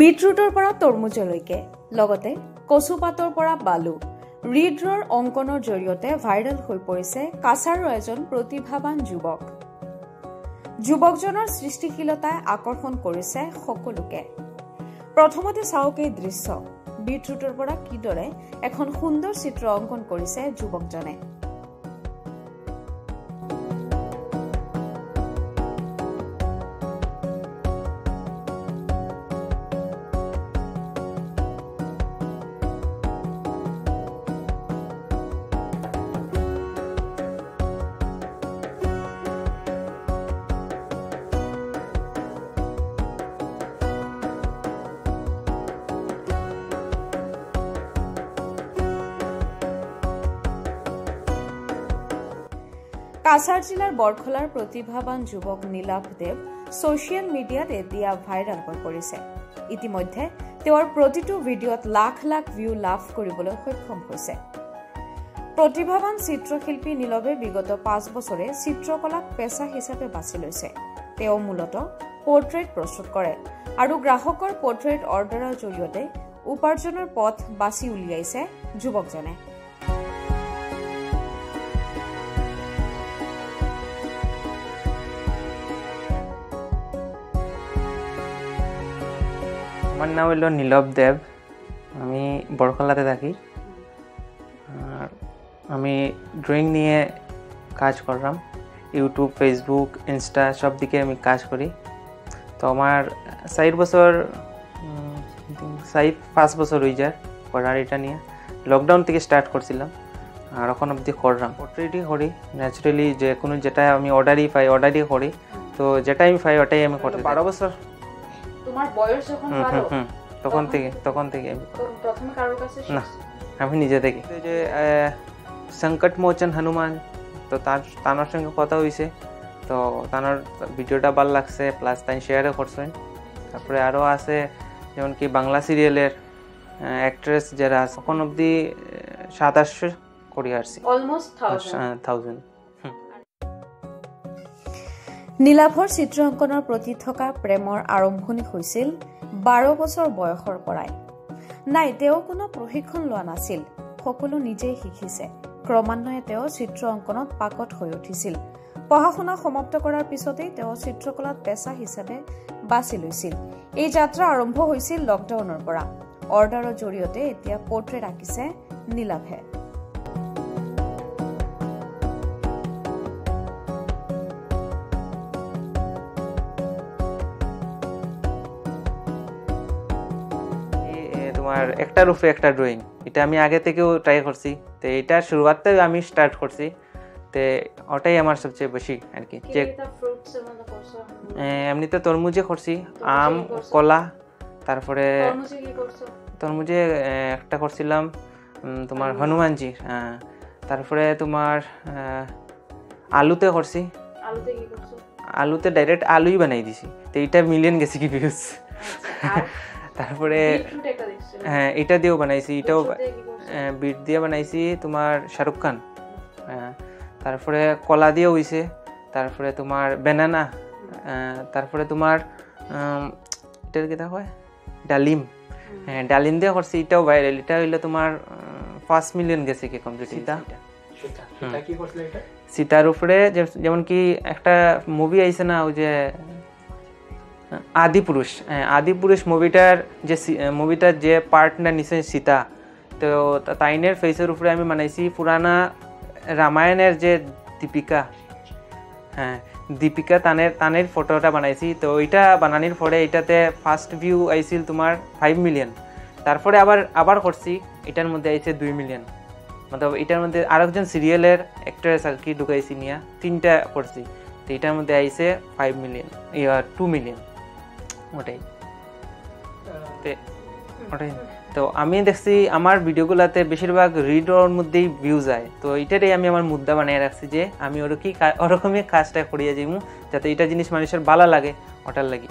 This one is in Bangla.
বিটৰুটৰ পৰা তৰমুজলৈকে লগতে কচুপাতৰ পৰা বালু ৰিড্ৰৰ অংকনৰ জৰিয়তে ভাইৰেল হৈ পৰিছে কাছাৰৰ এজন প্ৰতিভাৱান যুৱক। যুৱকজনৰ সৃষ্টিশীলতাই আকৰ্ষণ কৰিছে সকলোকে। প্ৰথমতে চাওক এই দৃশ্য, বিটৰুটৰ পৰা কিদৰে এখন সুন্দৰ চিত্ৰ অংকন কৰিছে যুৱকজনে। কাছাৰ জিলাৰ বৰখলাৰ প্ৰতিভাৱান যুৱক নীলাভ দেৱ ছচিয়েল মিডিয়াত এতিয়া ভাইৰেল হৈ পৰিছে। ইতিমধ্যে তেওঁৰ প্ৰতিটো ভিডিঅ'ত লাখ লাখ ভিউ লাভ কৰিবলৈ সক্ষম হৈছে। প্ৰতিভাৱান চিত্ৰশিল্পী নীলৱে বিগত 5 বছৰে চিত্ৰকলাক পেছা হিচাপে বাছি লৈছে। তেওঁ মূলতঃ পৰ্ট্ৰেট প্ৰস্তুত কৰে আৰু গ্ৰাহকৰ পৰ্ট্ৰেট অৰ্ডাৰৰ জৰিয়তে উপাৰ্জনৰ পথ বাছি উলিয়াইছে যুৱকজনে। আমার নাম হলো নীলভ দেব, আমি বরখলাতে থাকি। আর আমি ড্রয়িং নিয়ে কাজ করলাম, ইউটিউব, ফেসবুক, ইনস্টা সব দিকে আমি কাজ করি। তো আমার 4 বছর 5 বছর হয়ে যায় করার এটা নিয়ে। লকডাউন থেকে স্টার্ট করছিলাম আর এখন অবধি করলাম। পোর্ট্রেটই করি ন্যাচারালি, যে কোনো যেটা আমি অর্ডারই করি। তো যেটা আমি পাই ওটাই আমি করতে। 12 বছর। তোমার বয়স যখন 12 তখন থেকে আমি প্রথমে কারোর কাছে না, আমি নিজে থেকে যে সংকট মোচন হনুমান, তো তার সঙ্গে কথা হয়েছে। তো তার ভিডিওটা ভালো লাগছে, প্লাস তাই শেয়ারও করছেন। তারপরে আরও আছে যেমন কি বাংলা সিরিয়ালের অ্যাক্ট্রেস যারা আছে, এখন অবধি 700 করে আসছি, অলমোস্ট 1000। নীলাভৰ চিত্ৰ অংকনৰ প্ৰতি থকা প্ৰেমৰ আৰম্ভণি হৈছিল 12 বছৰ বয়সৰ পৰাই। নাই, তেওঁ কোনো প্ৰশিক্ষণ লোৱা নাছিল, সকলো নিজেই শিকিছে। ক্ৰমান্বয়ে তেওঁ চিত্ৰ অংকনত পাকত হৈ উঠিছিল। পঢ়া শুনা সমাপ্ত কৰাৰ পিছতেই তেওঁ চিত্ৰকলাত পেছা হিচাপে বাছি লৈছিল। এই যাত্ৰা আৰম্ভ হৈছিল লকডাউনৰ পৰা। অৰ্ডাৰৰ জৰিয়তে এতিয়া পৰ্ট্ৰেট আঁকিছে নীলাভে। তোমার একটার উপরে একটা ড্রয়িং, এটা আমি আগে থেকেও ট্রাই করছি। তো এটা শুরুতে আমি স্টার্ট করছি, তো ওটাই আমার সবচেয়ে বেশি আর কি। এমনিতে তরমুজে করছি, আম, কলা, তারপরে তরমুজে একটা করছিলাম তোমার হনুমানজি, তারপরে তোমার আলুতে করছি। আলুতে ডাইরেক্ট আলুই বানাই দিছি, তো এটা মিলিয়ন গেছে কি ভিউজ। তারপরে হ্যাঁ, এটা দিয়েও বানাইছি, এটাও বিট দিয়ে বানাইছি তোমার শাহরুখ খান। তারপরে কলা দিয়ে হইছে, তারপরে তোমার বেনানা, তারপরে তোমার এটার কি হয় ডালিম, হ্যাঁ ডালিম দিয়ে করছি, এটাও ভাইরাল। এটা হইলে তোমার 5 মিলিয়ন গেছে কি কমপ্লিট। সীতার উপরে যেমন কি একটা মুভি আইছে না, ওই যে আদিপুরুষ মুভিটার যে পার্টটা নিছে সীতা, তো তাইনের ফেসের উপরে আমি বানাইছি পুরানা রামায়ণের যে দীপিকা, হ্যাঁ দীপিকা তানের ফটোটা বানাইছি। তো ওইটা বানানোর পরে এটাতে ফার্স্ট ভিউ আইছিল তোমার 5 মিলিয়ন। তারপরে আবার করছি, এটার মধ্যে আইছে 2 মিলিয়ন। মতলব এটার মধ্যে আরেকজন সিরিয়ালের অ্যাক্ট্রেস আর কি ঢুকাইছি নিয়ে 3টা করছি, তো এটার মধ্যে আইছে 5 মিলিয়ন 2 মিলিয়ন ওটাই। তো আমি দেখছি আমার ভিডিওগুলোতে বেশিরভাগ রিডর মধ্যেই ভিউ যায়। তো এটাই আমি আমার মুদ্রা বানিয়ে রাখছি যে আমি ওরকমই কাজটা করিয়া যাইমু, যাতে এটা জিনিস মানুষের ভালো লাগে ওটার লাগি।